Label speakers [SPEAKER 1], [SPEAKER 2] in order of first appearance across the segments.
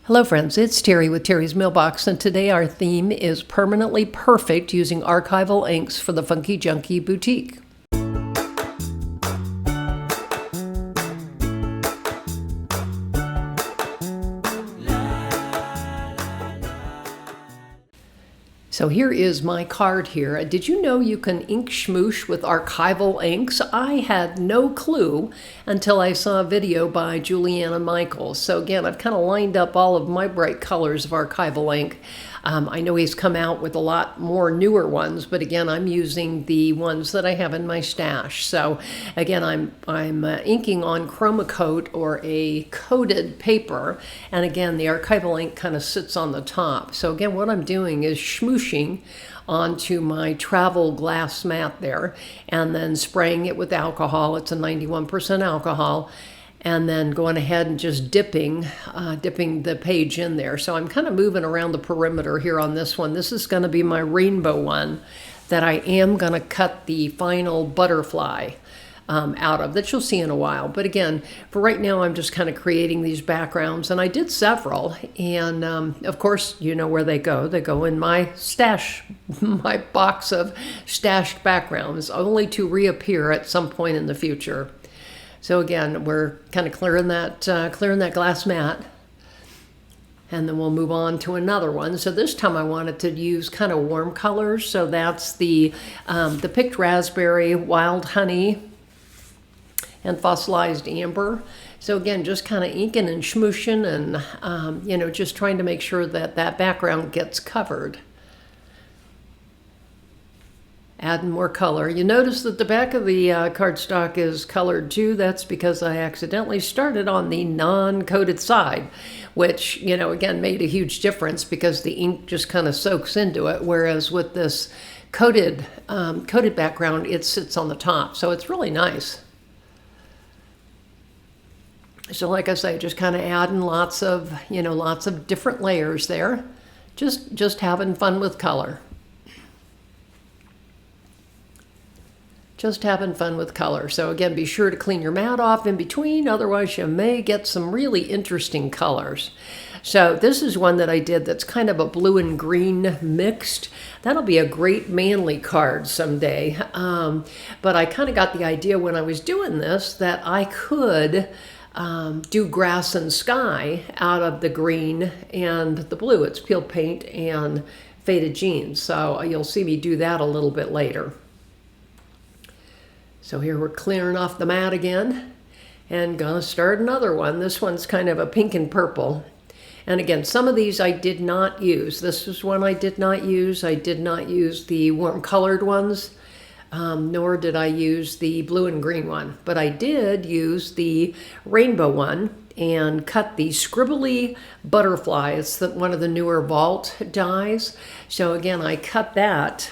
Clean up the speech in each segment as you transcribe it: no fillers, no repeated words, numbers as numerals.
[SPEAKER 1] Hello friends, it's Terry with Terry's Mailbox, and today our theme is Permanently Perfect using Archival Inks for the Funky Junky Boutique. So here is my card here. Did you know you can ink smoosh with archival inks? I had no clue until I saw a video by Juliana Michaels. So again, I've kind of lined up all of my bright colors of archival ink. I know he's come out with a lot more newer ones, but again, I'm using the ones that I have in my stash. So again, I'm inking on chroma coat or a coated paper, and again, the archival ink kind of sits on the top. So again, what I'm doing is smooshing onto my travel glass mat there, and then spraying it with alcohol. It's a 91% alcohol. And then going ahead and just dipping the page in there. So I'm kind of moving around the perimeter here on this one. This is going to be my rainbow one that I am going to cut the final butterfly out of, that you'll see in a while. But again, for right now, I'm just kind of creating these backgrounds, and I did several. And of course, you know where they go. They go in my stash, my box of stashed backgrounds, only to reappear at some point in the future. So again, we're kind of clearing that glass mat, and then we'll move on to another one. So this time I wanted to use kind of warm colors. So that's the picked raspberry, wild honey, and fossilized amber. So again, just kind of inking and smooshing, and just trying to make sure that that background gets covered. Adding more color. You notice that the back of the cardstock is colored too. That's because I accidentally started on the non-coated side, which, again, made a huge difference because the ink just kind of soaks into it. Whereas with this coated background, it sits on the top. So it's really nice. So like I say, just kind of adding lots of different layers there. Just having fun with color. Just having fun with color. So again, be sure to clean your mat off in between, otherwise you may get some really interesting colors. So this is one that I did that's kind of a blue and green mixed. That'll be a great manly card someday. But I kind of got the idea when I was doing this that I could do grass and sky out of the green and the blue. It's peel paint and faded jeans. So you'll see me do that a little bit later. So here we're clearing off the mat again and gonna start another one. This one's kind of a pink and purple. And again, some of these I did not use. This is one I did not use. I did not use the warm colored ones, nor did I use the blue and green one. But I did use the rainbow one and cut the scribbly butterfly. It's one of the newer Vault dies. So again, I cut that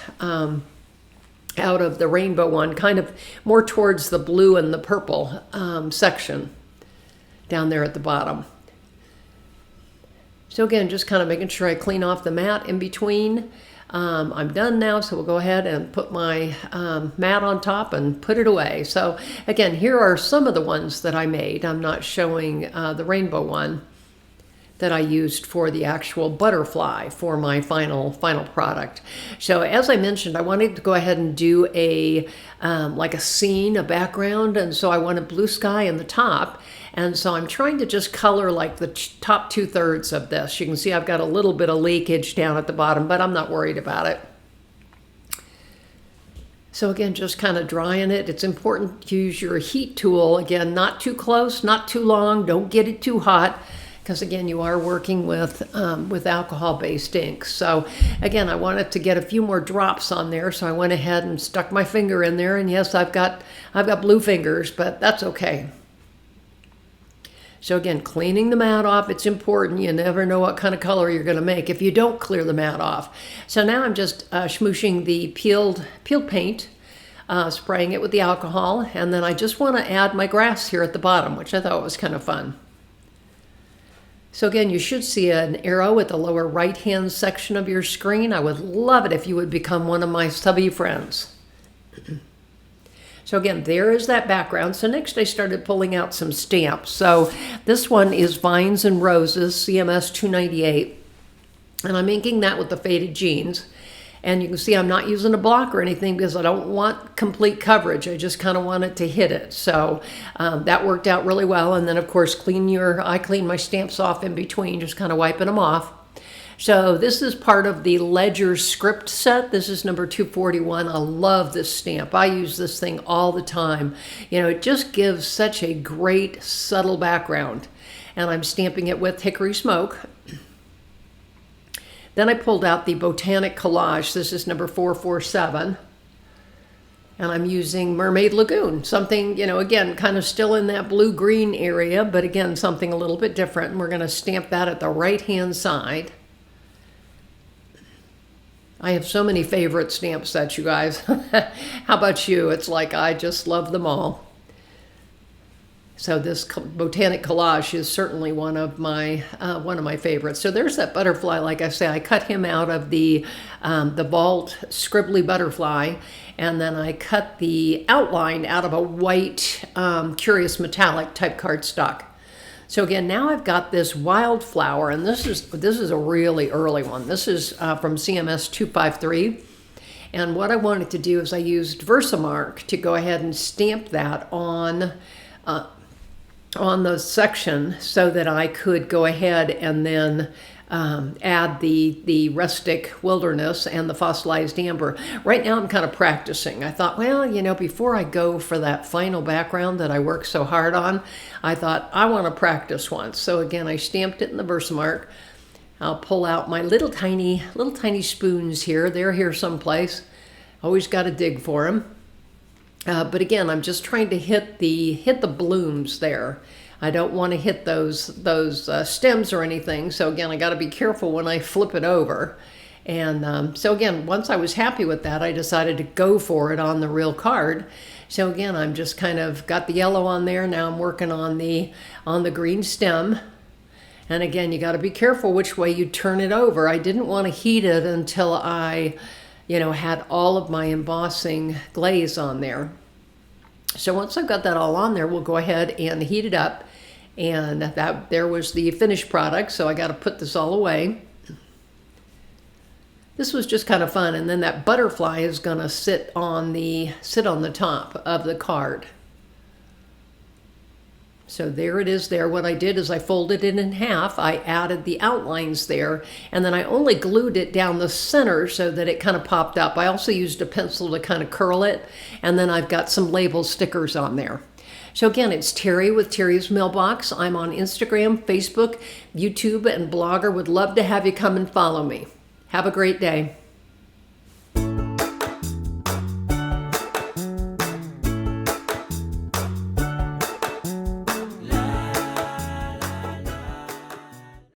[SPEAKER 1] out of the rainbow one, kind of more towards the blue and the purple section down there at the bottom. So again, just kind of making sure I clean off the mat in between. I'm done now, so we'll go ahead and put my mat on top and put it away. So again, here are some of the ones that I made. I'm not showing the rainbow one that I used for the actual butterfly for my final product. So as I mentioned, I wanted to go ahead and do like a scene, a background, and so I wanted blue sky in the top. And so I'm trying to just color like the top 2/3 of this. You can see I've got a little bit of leakage down at the bottom, but I'm not worried about it. So again, just kind of drying it. It's important to use your heat tool. Again, not too close, not too long, don't get it too hot, because again, you are working with alcohol-based inks. So again, I wanted to get a few more drops on there, so I went ahead and stuck my finger in there. And yes, I've got blue fingers, but that's okay. So again, cleaning the mat off, it's important. You never know what kind of color you're going to make if you don't clear the mat off. So now I'm just smooshing the peeled paint, spraying it with the alcohol, and then I just want to add my grass here at the bottom, which I thought was kind of fun. So again, you should see an arrow at the lower right-hand section of your screen. I would love it if you would become one of my subby friends. So again, there is that background. So next I started pulling out some stamps. So this one is Vines and Roses, CMS 298. And I'm inking that with the Faded Jeans. And you can see I'm not using a block or anything because I don't want complete coverage. I just kind of want it to hit it. So that worked out really well. And then of course, I clean my stamps off in between, just kind of wiping them off. So this is part of the Ledger script set. This is number 241. I love this stamp. I use this thing all the time. You know, it just gives such a great subtle background. And I'm stamping it with Hickory Smoke. Then I pulled out the Botanic Collage. This is number 447. And I'm using Mermaid Lagoon. Something, you know, again, kind of still in that blue-green area, but again, something a little bit different. And we're going to stamp that at the right-hand side. I have so many favorite stamp sets, you guys. How about you? It's like I just love them all. So this Botanic Collage is certainly one of my favorites. So there's that butterfly. Like I say, I cut him out of the Vault Scribbly Butterfly, and then I cut the outline out of a white Curious Metallic type cardstock. So again, now I've got this Wildflower, and this is a really early one. This is from CMS 253. And what I wanted to do is I used Versamark to go ahead and stamp that on the section so that I could go ahead and then add the Rustic Wilderness and the Fossilized Amber. Right now I'm kind of practicing. I thought, well, you know, before I go for that final background that I worked so hard on, I thought I want to practice once. So again, I stamped it in the Versamark. I'll pull out my little tiny spoons here. They're here someplace. Always got to dig for them. But again, I'm just trying to hit the blooms there. I don't want to hit those stems or anything. So again, I got to be careful when I flip it over. And so again, once I was happy with that, I decided to go for it on the real card. So again, I'm just kind of got the yellow on there. Now I'm working on the green stem. And again, you got to be careful which way you turn it over. I didn't want to heat it until I, you know, had all of my embossing glaze on there. So once I've got that all on there, we'll go ahead and heat it up. And there was the finished product, so I got to put this all away. This was just kind of fun, and then that butterfly is going to sit on the top of the card. So there it is there. What I did is I folded it in half. I added the outlines there, and then I only glued it down the center so that it kind of popped up. I also used a pencil to kind of curl it, and then I've got some label stickers on there. So again, it's Terry with Terry's Mailbox. I'm on Instagram, Facebook, YouTube, and Blogger. Would love to have you come and follow me. Have a great day.